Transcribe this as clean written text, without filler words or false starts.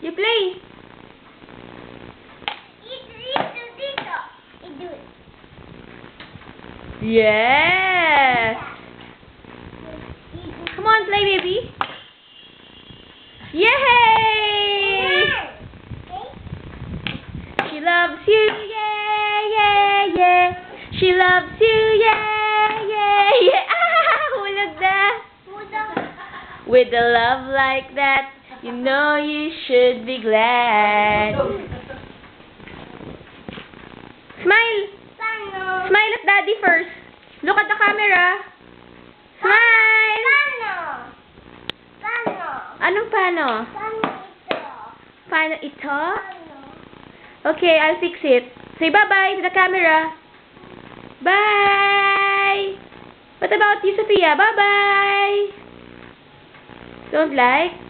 You play. Yes. Come on, play, baby. Yay! She loves you, yeah, yeah, yeah. She loves you, yeah, yeah, yeah. Ah, hulog na. With a love like that, you know you should be glad. Smile! Smile at daddy first. Look at the camera. Smile! Anong paano? Paano ito? Okay, I'll fix it. Say bye-bye to the camera. Bye! What about you, Sophia? Bye-bye! Don't like?